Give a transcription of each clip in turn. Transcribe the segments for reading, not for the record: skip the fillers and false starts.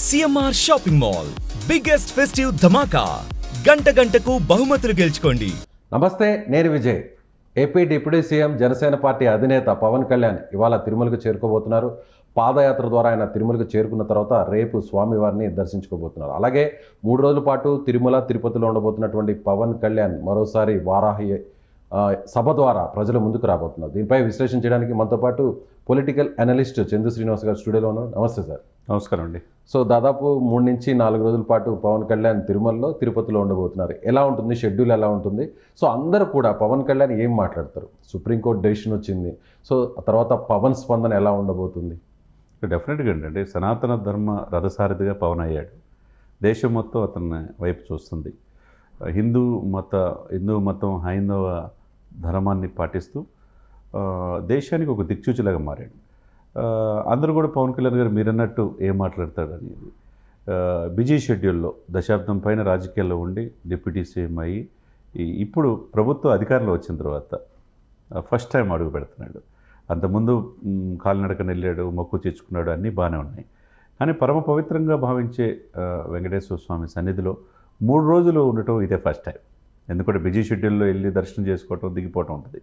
CMR shopping mall biggest festive ధమాకా గంటకు బహుమతులు గెలుచుకోండి. నమస్తే, నేను Vijay. AP deputy CM Janasena party అధినేత పవన్ కళ్యాణ్ ఇవాళ తిరుమలకు చేరుకోబోతున్నారు. పాదయాత్ర ద్వారా ఆయన తిరుమలకు చేరుకున్న తర్వాత రేపు స్వామివారిని దర్శించుకోబోతున్నారు. అలాగే 3 రోజుల పాటు తిరుమల తిరుపతిలో ఉండబోతున్నటువంటి పవన్ కళ్యాణ్ మరోసారి వారాహి సభ ద్వారా ప్రజల ముందుకు రాబోతున్నారు. దీనిపై విశ్లేషణ చేయడానికి మనతో పాటు పొలిటికల్ అనలిస్ట్ చందు శ్రీనివాస్ గారు స్టూడియోలో ఉన్నారు. నమస్తే సార్. నమస్కారం అండి. సో దాదాపు 3 నుంచి 4 రోజుల పాటు పవన్ కళ్యాణ్ తిరుమలలో తిరుపతిలో ఉండబోతున్నారు. ఎలా ఉంటుంది, షెడ్యూల్ ఎలా ఉంటుంది? సో అందరూ కూడా పవన్ కళ్యాణ్ ఏం మాట్లాడతారు? సుప్రీంకోర్టు డెసిషన్ వచ్చింది. సో ఆ తర్వాత పవన్ స్పందన ఎలా ఉండబోతుంది? డెఫినెట్గా ఏంటంటే సనాతన ధర్మ రథసారథిగా పవన్ అయ్యాడు. దేశం మొత్తం అతని వైపు చూస్తుంది. హిందూ మతం హైందవ ధర్మాన్ని పాటిస్తూ దేశానికి ఒక దిక్సూచిలాగా మారాడు. అందరూ కూడా పవన్ కళ్యాణ్ గారు మీరన్నట్టు ఏం మాట్లాడతాడు అనేది బిజీ షెడ్యూల్లో దశాబ్దం పైన రాజకీయాల్లో ఉండి డిప్యూటీ సీఎం అయ్యి ఇప్పుడు ప్రభుత్వ అధికారంలో వచ్చిన తర్వాత ఫస్ట్ టైం అడుగు పెడుతున్నాడు. అంతకుముందు కాలినడకన వెళ్ళాడు, మొక్కు తెచ్చుకున్నాడు, అన్నీ బాగానే ఉన్నాయి. కానీ పరమ పవిత్రంగా భావించే వెంకటేశ్వర స్వామి సన్నిధిలో 3 రోజులు ఉండటం ఇదే ఫస్ట్ టైం. ఎందుకంటే బిజీ షెడ్యూల్లో వెళ్ళి దర్శనం చేసుకోవటం, దిగిపోవటం ఉంటుంది.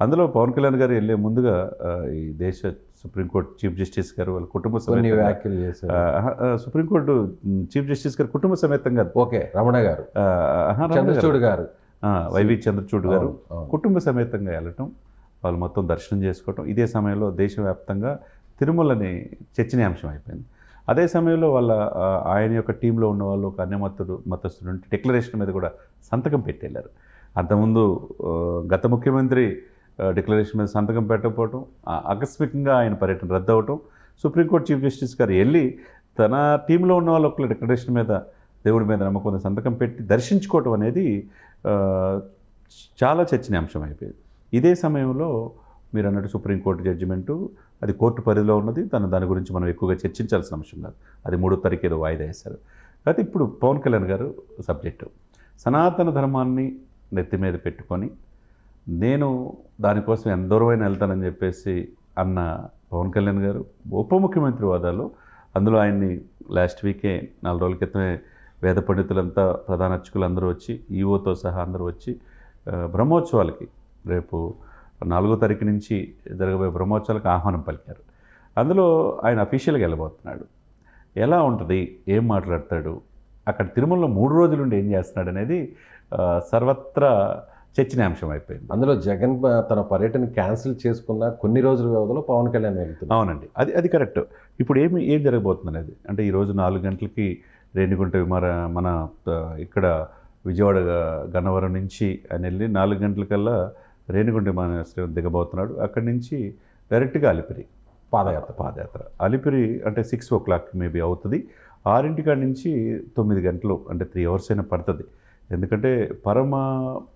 అందులో పవన్ కళ్యాణ్ గారు వెళ్ళే ముందుగా ఈ దేశ సుప్రీంకోర్టు చీఫ్ జస్టిస్ గారు వాళ్ళ కుటుంబ సుప్రీంకోర్టు చీఫ్ జస్టిస్ గారు కుటుంబ సమేతంగా రమణ గారు, చంద్రచూడ్ గారు, వైవి చంద్రచూడ్ గారు కుటుంబ సమేతంగా వెళ్ళటం, వాళ్ళు మొత్తం దర్శనం చేసుకోవటం. ఇదే సమయంలో దేశవ్యాప్తంగా తిరుమలని చర్చనీయాంశం అయిపోయింది. అదే సమయంలో ఆయన యొక్క టీంలో ఉన్న వాళ్ళు ఒక మతస్థుడు డిక్లరేషన్ మీద కూడా సంతకం పెట్టేళ్ళారు. అంతకుముందు గత ముఖ్యమంత్రి డిక్లరేషన్ మీద సంతకం పెట్టకపోవటం, ఆకస్మికంగా ఆయన పర్యటన రద్దు అవ్వటం, సుప్రీంకోర్టు చీఫ్ జస్టిస్ గారు వెళ్ళి తన టీంలో ఉన్న వాళ్ళు ఒకళ్ళు డిక్లరేషన్ మీద దేవుడి మీద నమ్మకం సంతకం పెట్టి దర్శించుకోవటం అనేది చాలా చర్చనీయాంశం అయిపోయింది. ఇదే సమయంలో మీరు అన్నట్టు సుప్రీంకోర్టు జడ్జిమెంటు అది కోర్టు పరిధిలో ఉన్నది. దాని గురించి మనం ఎక్కువగా చర్చించాల్సిన అంశం కాదు. అది 3వ తారీఖు ఏదో వాయిదా వేశారు. అయితే ఇప్పుడు పవన్ కళ్యాణ్ గారు సబ్జెక్టు సనాతన ధర్మాన్ని నెత్తి మీద పెట్టుకొని నేను దానికోసం ఎంత దూరమైన వెళ్తానని చెప్పేసి అన్న పవన్ కళ్యాణ్ గారు ఉప ముఖ్యమంత్రి హోదాలో, అందులో ఆయన్ని లాస్ట్ వీకే 4 రోజుల క్రితమే వేద పండితులంతా ప్రధాన అర్చకులు అందరూ వచ్చి ఈఓతో సహా అందరూ వచ్చి బ్రహ్మోత్సవాలకి రేపు 4వ తారీఖు నుంచి జరగబోయే బ్రహ్మోత్సవాలకు ఆహ్వానం పలికారు. అందులో ఆయన అఫీషియల్గా వెళ్ళబోతున్నాడు. ఎలా ఉంటుంది, ఏం మాట్లాడతాడు, అక్కడ తిరుమలలో 3 రోజులుండి ఏం చేస్తున్నాడు అనేది సర్వత్రా చర్చనీయాంశం అయిపోయింది. అందులో జగన్ తన పర్యటన క్యాన్సిల్ చేసుకున్న కొన్ని రోజుల వ్యవధిలో పవన్ కళ్యాణ్ వెళ్తుంది. అవునండి, అది కరెక్ట్. ఇప్పుడు ఏం జరగబోతుంది అనేది అంటే ఈరోజు 4 గంటలకి రేణిగుంట మన ఇక్కడ విజయవాడ గన్నవరం నుంచి ఆయన వెళ్ళి 4 గంటలకల్లా రేణిగుంట విమానాశ్రయం దిగబోతున్నాడు. అక్కడి నుంచి డైరెక్ట్గా అలిపిరి పాదయాత్ర అలిపిరి అంటే 6 o'clock మేబీ అవుతుంది. 6 నుంచి 9 గంటలు అంటే 3 hours అయినా పడుతుంది. ఎందుకంటే పరమ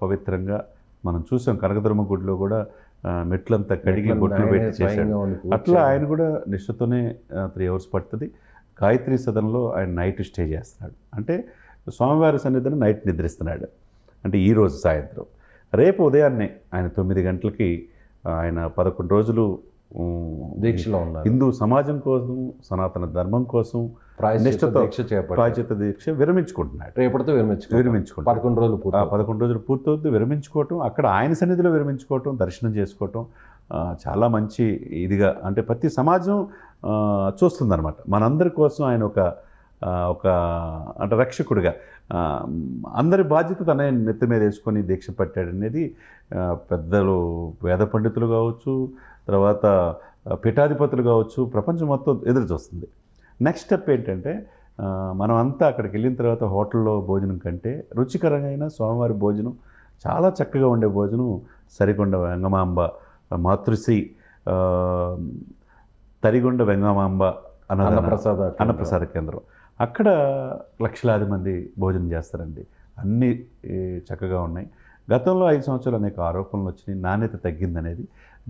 పవిత్రంగా మనం చూసాం కనకదుర్గమ్మ గుడిలో కూడా మెట్లంతా కడిగి బొట్లు పెట్టి చేశాడు. అట్లా ఆయన కూడా నిష్ఠతోనే 3 hours పడుతుంది. గాయత్రి సదనంలో ఆయన నైట్ స్టే చేస్తున్నాడు. అంటే స్వామివారి సన్నిధిని నైట్ నిద్రిస్తున్నాడు. అంటే ఈరోజు సాయంత్రం, రేపు ఉదయాన్నే ఆయన 9 గంటలకి ఆయన 11 రోజులు దీక్షలో ఉన్నారు. హిందూ సమాజం కోసం, సనాతన ధర్మం కోసం ప్రాయశ్చిత్త దీక్ష విరమించుకుంటున్నాడు. రేపటితో విరమించుకుంటాడు. 11 రోజులు పూర్తవుతుంది. విరమించుకోవటం, అక్కడ ఆయన సన్నిధిలో విరమించుకోవటం, దర్శనం చేసుకోవటం చాలా మంచి ఇదిగా అంటే ప్రతి సమాజం చూస్తుందన్నమాట. మనందరి కోసం ఆయన ఒక అంటే రక్షకుడిగా అందరి బాధ్యత తన నెత్తి మీద వేసుకొని దీక్ష పట్టాడనేది పెద్దలు, వేద పండితులు కావచ్చు, తర్వాత పీఠాధిపతులు కావచ్చు, ప్రపంచం మొత్తం ఎదురు చూస్తుంది. నెక్స్ట్ స్టెప్ ఏంటంటే మనం అంతా అక్కడికి వెళ్ళిన తర్వాత హోటల్లో భోజనం కంటే రుచికరమైన స్వామివారి భోజనం, చాలా చక్కగా ఉండే భోజనం సరికొండ వెంగమాంబ మాతృశ్రీ తరిగొండ వెంగమాంబ అన్నప్రసాద కేంద్రం, అక్కడ లక్షలాది మంది భోజనం చేస్తారండి. అన్నీ చక్కగా ఉన్నాయి. గతంలో 5 సంవత్సరాలు అనేక ఆరోపణలు వచ్చినాయి, నాణ్యత తగ్గిందనేది.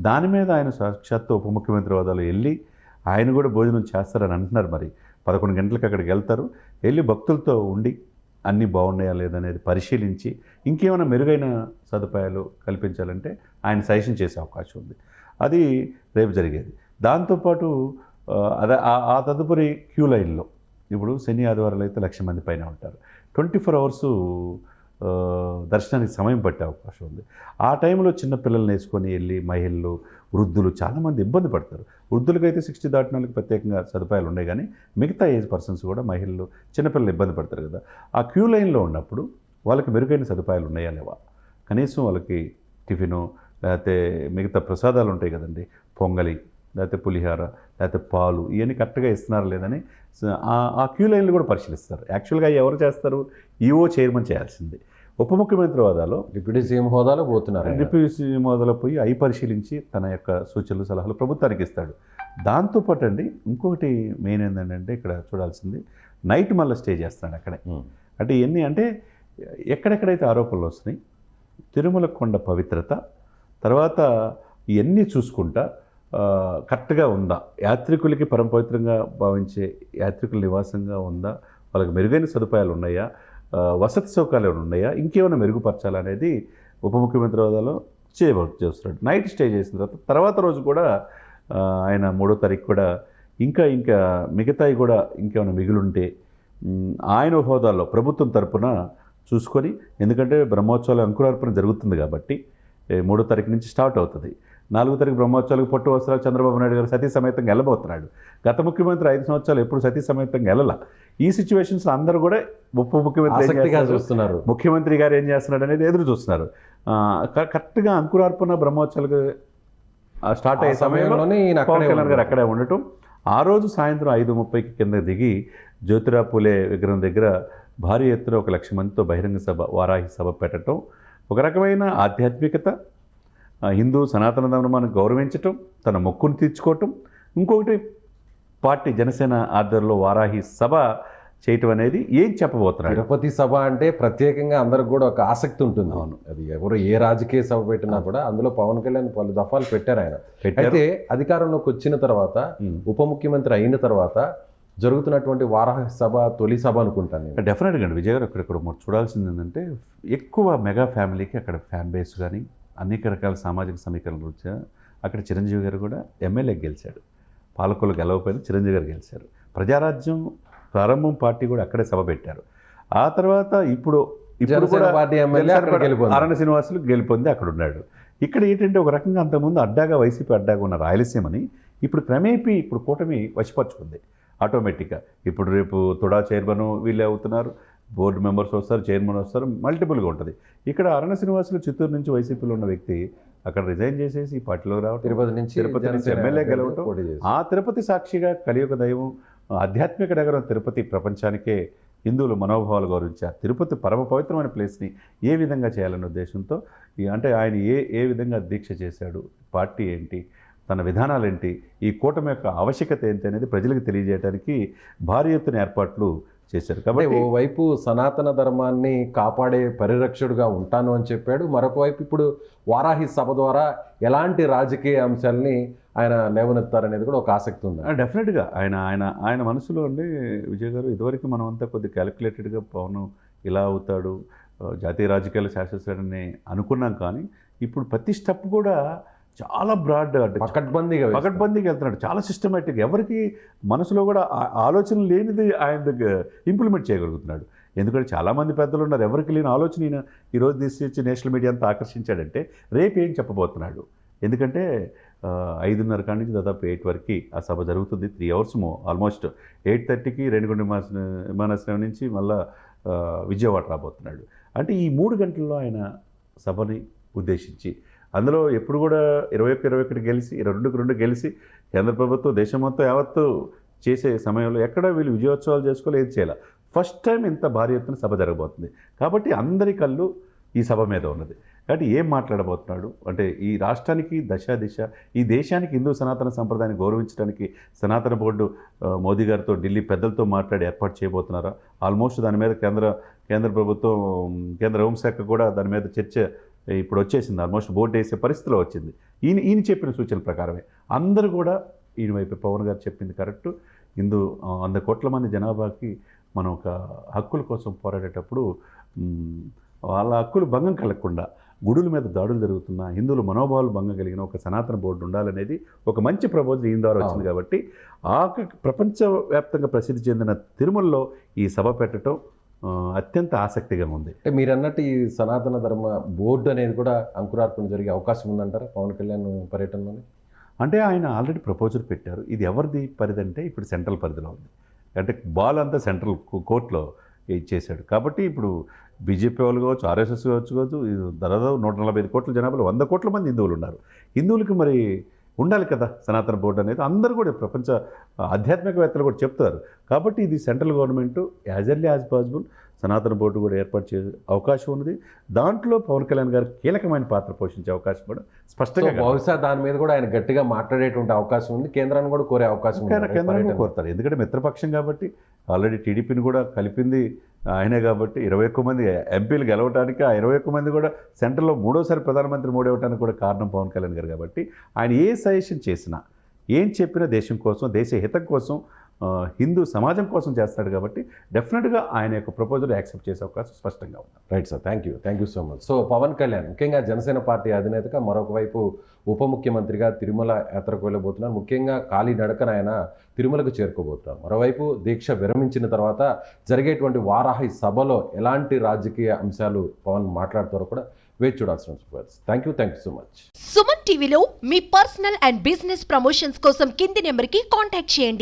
దాని మీద ఆయన సాక్షాత్తు ఉప ముఖ్యమంత్రి హోదాలో వెళ్ళి ఆయన కూడా భోజనం చేస్తారని అంటున్నారు. మరి 11 గంటలకు అక్కడికి వెళ్తారు. వెళ్ళి భక్తులతో ఉండి అన్నీ బాగున్నాయా లేదనేది పరిశీలించి ఇంకేమైనా మెరుగైన సదుపాయాలు కల్పించాలంటే ఆయన సజెషన్ చేసే అవకాశం ఉంది. అది రేపు జరిగేది. దాంతోపాటు ఆ తదుపరి క్యూ లైన్లో ఇప్పుడు శని ఆదివారాలు అయితే 1,00,000 మంది పైన ఉంటారు. 24 అవర్సు దర్శనానికి సమయం పట్టే అవకాశం ఉంది. ఆ టైంలో చిన్నపిల్లల్ని వేసుకొని వెళ్ళి మహిళలు, వృద్ధులు చాలామంది ఇబ్బంది పడతారు. వృద్ధులకైతే 60 దాటిన వాళ్ళకి ప్రత్యేకంగా సదుపాయాలు ఉన్నాయి, కానీ మిగతా ఏజ్ పర్సన్స్ కూడా మహిళలు, చిన్నపిల్లలు ఇబ్బంది పడతారు కదా. ఆ క్యూ లైన్లో ఉన్నప్పుడు వాళ్ళకి మెరుగైన సదుపాయాలు ఉన్నాయా లేవా, కనీసం వాళ్ళకి టిఫిను లేకపోతే మిగతా ప్రసాదాలు ఉంటాయి కదండి, పొంగలి లేకపోతే పులిహార లేకపోతే పాలు, ఇవన్నీ కరెక్ట్గా ఇస్తున్నారా లేదని ఆ క్యూ లైన్లు కూడా పరిశీలిస్తారు. యాక్చువల్గా ఎవరు చేస్తారు? ఈఓ చైర్మన్ చేయాల్సింది. ఉప ముఖ్యమంత్రి హోదాలో డిప్యూటీ సీఎం హోదాలో పోతున్నారు. డిప్యూటీ సీఎం హోదాలో పోయి అవి పరిశీలించి తన యొక్క సూచనలు సలహాలు ప్రభుత్వానికి ఇస్తాడు. దాంతోపాటు అండి ఇంకొకటి మెయిన్ ఏంటంటే ఇక్కడ చూడాల్సింది, నైట్ మళ్ళీ స్టే చేస్తాడు అక్కడే. అంటే ఇవన్నీ అంటే ఎక్కడెక్కడైతే ఆరోపణలు వస్తున్నాయి, తిరుమల కొండ పవిత్రత తర్వాత ఇవన్నీ చూసుకుంటా కరెక్ట్గా ఉందా, యాత్రికులకి పరమ పవిత్రంగా భావించే యాత్రికుల నివాసంగా ఉందా, వాళ్ళకి మెరుగైన సదుపాయాలు ఉన్నాయా, వసతి సౌకర్యాలు ఉన్నాయా, ఇంకేమైనా మెరుగుపరచాలనేది ఉప ముఖ్యమంత్రి హోదాలో చేస్తున్నాడు. నైట్ స్టే చేసిన తర్వాత రోజు కూడా ఆయన 3వ తారీఖు కూడా ఇంకా మిగతాయి కూడా ఇంకేమైనా మిగిలింటే ఆయన హోదాలో ప్రభుత్వం తరపున చూసుకొని, ఎందుకంటే బ్రహ్మోత్సవాల అంకురార్పణ జరుగుతుంది కాబట్టి 3వ తారీఖు నుంచి స్టార్ట్ అవుతుంది. 4వ తారీఖు బ్రహ్మోత్సవాలకు పట్టు వస్త్రాలు చంద్రబాబు నాయుడు గారు సతీ సమేతంగా వెళ్ళబోతున్నాడు. గత ముఖ్యమంత్రి 5 సంవత్సరాలు ఎప్పుడు సతీ సమేతంగా వెళ్ళాల. ఈ సిచ్యువేషన్స్ అందరూ కూడా ఉప ముఖ్యమంత్రి చూస్తున్నారు, ముఖ్యమంత్రి గారు ఏం చేస్తున్నాడు అనేది ఎదురు చూస్తున్నారు. కరెక్ట్గా అంకురార్పణ బ్రహ్మోత్సవాలకు స్టార్ట్ అయ్యే సమయంలో పవన్ కళ్యాణ్ గారు అక్కడే ఉండటం, ఆ రోజు సాయంత్రం 5:30కి కింద దిగి జ్యోతిరావు పూలే విగ్రహం దగ్గర భారీ ఎత్తున 1,00,000 మందితో బహిరంగ సభ, వారాహి సభ పెట్టడం ఒక రకమైన ఆధ్యాత్మికత, హిందూ సనాతన ధర్మాన్ని గౌరవించటం, తన మొక్కును తీర్చుకోవటం. ఇంకొకటి పార్టీ జనసేన ఆధ్వర్యంలో వారాహి సభ చేయటం అనేది ఏం చెప్పబోతున్నాడు. తిరుపతి సభ అంటే ప్రత్యేకంగా అందరికి కూడా ఒక ఆసక్తి ఉంటుంది. అవును, అది ఎవరు ఏ రాజకీయ సభ పెట్టినా కూడా అందులో పవన్ కళ్యాణ్ పలు దఫాలు పెట్టారు ఆయన. అయితే అధికారంలోకి వచ్చిన తర్వాత ఉప ముఖ్యమంత్రి అయిన తర్వాత జరుగుతున్నటువంటి వారాహి సభ తొలి సభ అనుకుంటాను నేను. డెఫినెట్గా అండి విజయ్ గారు, ఇక్కడ చూడాల్సింది ఏంటంటే ఎక్కువ మెగా ఫ్యామిలీకి అక్కడ ఫ్యాన్ బేస్ కానీ అనేక రకాల సామాజిక సమీకరణలు వచ్చా. అక్కడ చిరంజీవి గారు కూడా ఎమ్మెల్యేకి గెలిచాడు, పాలకులు గెలవపోయిన చిరంజీవి గారు గెలిచారు. ప్రజారాజ్యం ప్రారంభం పార్టీ కూడా అక్కడే సభ పెట్టారు. ఆ తర్వాత ఇప్పుడు పార్టీ ఎమ్మెల్యే ఆరణ్య శ్రీనివాసులు గెలుపొంది అక్కడ ఉన్నాడు. ఇక్కడ ఏంటంటే ఒక రకంగా అంతకుముందు అడ్డాగా వైసీపీ అడ్డాగా ఉన్న రాయలసీమని ఇప్పుడు క్రమేపీ ఇప్పుడు కూటమి వశపరుచుకుంది ఆటోమేటిక్గా. ఇప్పుడు రేపు తుడా చైర్మన్ వీళ్ళే అవుతున్నారు, బోర్డు మెంబర్స్ వస్తారు, చైర్మన్ వస్తారు, మల్టిపుల్గా ఉంటుంది. ఇక్కడ అరణ్య శ్రీనివాసులు చిత్తూరు నుంచి వైసీపీలో ఉన్న వ్యక్తి అక్కడ రిజైన్ చేసేసి ఈ పార్టీలో రావడం, తిరుపతి నుంచి ఎమ్మెల్యే గెలవటం, ఆ తిరుపతి సాక్షిగా కలియుగ దైవం ఆధ్యాత్మిక నగరం తిరుపతి ప్రపంచానికే హిందువుల మనోభావాలు గౌరవించి ఆ తిరుపతి పరమ పవిత్రమైన ప్లేస్ని ఏ విధంగా చేయాలనే ఉద్దేశంతో అంటే ఆయన ఏ విధంగా దీక్ష చేశాడు, పార్టీ ఏంటి, తన విధానాలు ఏంటి, ఈ కూటమి యొక్క ఆవశ్యకత ఏంటి అనేది ప్రజలకు తెలియజేయడానికి భారీ ఎత్తున ఏర్పాట్లు చేశారు. కాబట్టి ఓవైపు సనాతన ధర్మాన్ని కాపాడే పరిరక్షకుడుగా ఉంటాను అని చెప్పాడు, మరొక వైపు ఇప్పుడు వారాహి సభ ద్వారా ఎలాంటి రాజకీయ అంశాలని ఆయన లేవనెత్తారనేది కూడా ఒక ఆసక్తి ఉంది. డెఫినెట్గా ఆయన మనసులో అండి విజయ్ గారు, ఇదివరకు మనం అంతా కొద్దిగా క్యాలిక్యులేటెడ్గా పవన్ ఇలా అవుతాడు, జాతీయ రాజకీయాలు శాసిస్తాడని అనుకున్నాం. కానీ ఇప్పుడు ప్రతి స్టెప్ కూడా చాలా బ్రాడ్, పకడ్బందీగా వెళ్తున్నాడు, చాలా సిస్టమేటిక్. ఎవరికి మనసులో కూడా ఆలోచన లేనిది ఆయన ఇంప్లిమెంట్ చేయగలుగుతున్నాడు. ఎందుకంటే చాలామంది పెద్దలు ఉన్నారు, ఎవరికి లేని ఆలోచన ఈయన ఈరోజు తీసుకొచ్చి నేషనల్ మీడియా అంతా ఆకర్షించాడంటే రేపు ఏం చెప్పబోతున్నాడు. ఎందుకంటే 5:30 కాడి నుంచి దాదాపు 8 వరకు ఆ సభ జరుగుతుంది. 3 అవర్స్ ఆల్మోస్ట్. 8:30కి రేణిగుంట విమానాశ్రయం నుంచి మళ్ళా విజయవాడ రాబోతున్నాడు. అంటే ఈ 3 గంటల్లో ఆయన సభని ఉద్దేశించి, అందులో ఎప్పుడు కూడా 21 గెలిచి 22 గెలిచి కేంద్ర ప్రభుత్వం దేశం మొత్తం యావత్తు చేసే సమయంలో ఎక్కడ వీళ్ళు విజయోత్సవాలు చేసుకోవాలి, ఏది చేయాలి. ఫస్ట్ టైం ఇంత భారీ ఎత్తున సభ జరగబోతుంది. కాబట్టి అందరి కళ్ళు ఈ సభ మీద ఉన్నది. కాబట్టి ఏం మాట్లాడబోతున్నాడు అంటే ఈ రాష్ట్రానికి దిశ, ఈ దేశానికి హిందూ సనాతన సంప్రదాయాన్ని గౌరవించడానికి సనాతన బోర్డు మోదీ గారితో ఢిల్లీ పెద్దలతో మాట్లాడి ఏర్పాటు చేయబోతున్నారా. ఆల్మోస్ట్ దాని మీద కేంద్ర ప్రభుత్వం, కేంద్ర హోంశాఖ కూడా దాని మీద చర్చ ఇప్పుడు వచ్చేసింది. ఆల్మోస్ట్ బోర్డు వేసే పరిస్థితిలో వచ్చింది. ఈయన చెప్పిన సూచనల ప్రకారమే అందరూ కూడా ఈయన వైపు పవన్ గారు చెప్పింది కరెక్ట్. 100 కోట్ల మంది జనాభాకి మనం ఒక హక్కుల కోసం పోరాడేటప్పుడు వాళ్ళ హక్కులు భంగం కలగకుండా గుడుల మీద దాడులు జరుగుతున్నా, హిందువుల మనోభావాలు భంగం కలిగిన ఒక సనాతన బోర్డు ఉండాలనేది ఒక మంచి ప్రపోజల్ ఈయన ద్వారా వచ్చింది. కాబట్టి ప్రపంచవ్యాప్తంగా ప్రసిద్ధి చెందిన తిరుమలలో ఈ సభ పెట్టడం అత్యంత ఆసక్తిగా ఉంది. అంటే మీరు అన్నట్టు ఈ సనాతన ధర్మ బోర్డు అనేది కూడా అంకురార్పణ జరిగే అవకాశం ఉందంటారా పవన్ కళ్యాణ్ పర్యటనలోనే? అంటే ఆయన ఆల్రెడీ ప్రపోజల్ పెట్టారు. ఇది ఎవరిది పరిధి అంటే ఇప్పుడు సెంట్రల్ పరిధిలో ఉంది. అంటే బాల్ అంతా సెంట్రల్ కోర్టులో ఇచ్చేశాడు. కాబట్టి ఇప్పుడు బీజేపీ వాళ్ళు కావచ్చు, ఆర్ఎస్ఎస్ కావచ్చు, దాదాపు 145 కోట్ల జనాభాలో 100 కోట్ల మంది హిందువులు ఉన్నారు. హిందువులకి మరి ఉండాలి కదా సనాతన బోర్డు అనేది. అందరూ కూడా ప్రపంచ ఆధ్యాత్మికవేత్తలు కూడా చెప్తారు. కాబట్టి ఇది central government as early as possible సనాతన బోర్డు కూడా ఏర్పాటు చేసే అవకాశం ఉంది. దాంట్లో పవన్ కళ్యాణ్ గారు కీలకమైన పాత్ర పోషించే అవకాశం కూడా స్పష్టంగా బహుశా దాని మీద కూడా ఆయన గట్టిగా మాట్లాడేటువంటి అవకాశం ఉంది. కేంద్రాన్ని కూడా కోరే అవకాశం ఉంది. కేంద్రాన్ని కోరుతారు. ఎందుకంటే మిత్రపక్షం కాబట్టి ఆల్రెడీ టీడీపీని కూడా కలిపింది ఆయనే. కాబట్టి 21 మంది ఎంపీలు గెలవడానికి ఆ 21 మంది కూడా సెంట్రల్లో మూడోసారి ప్రధానమంత్రి మోడీ అవ్వడానికి కూడా కారణం పవన్ కళ్యాణ్ గారు. కాబట్టి ఆయన ఏ సజెషన్ చేసినా, ఏం చెప్పినా దేశం కోసం, దేశ హితం కోసం, హిందూ సమాజం కోసం చేస్తాడు. కాబట్టి డెఫినెట్గా ఆయన యొక్క ప్రపోజల్ యాక్సెప్ట్ చేసే అవకాశం స్పష్టంగా ఉంది. Right sir, thank you so much. So Pawan Kalyan ముఖ్యంగా జనసేన పార్టీ అధినేతగా, మరొక వైపు ఉప ముఖ్యమంత్రిగా తిరుమల యాత్రకు వెళ్ళబోతున్నారు. ముఖ్యంగా కాలినడకన ఆయన తిరుమలకు చేరుకోబోతున్నారు. మరోవైపు దీక్ష విరమించిన తర్వాత జరిగేటువంటి వారాహి సభలో ఎలాంటి రాజకీయ అంశాలు పవన్ మాట్లాడతారో కూడా వేచి చూడాల్సిన. Thank you so much. Suman టీవీలో మీ పర్సనల్ అండ్ బిజినెస్ ప్రమోషన్స్ కోసం కింది నెంబర్కి కాంటాక్ట్ చేయండి.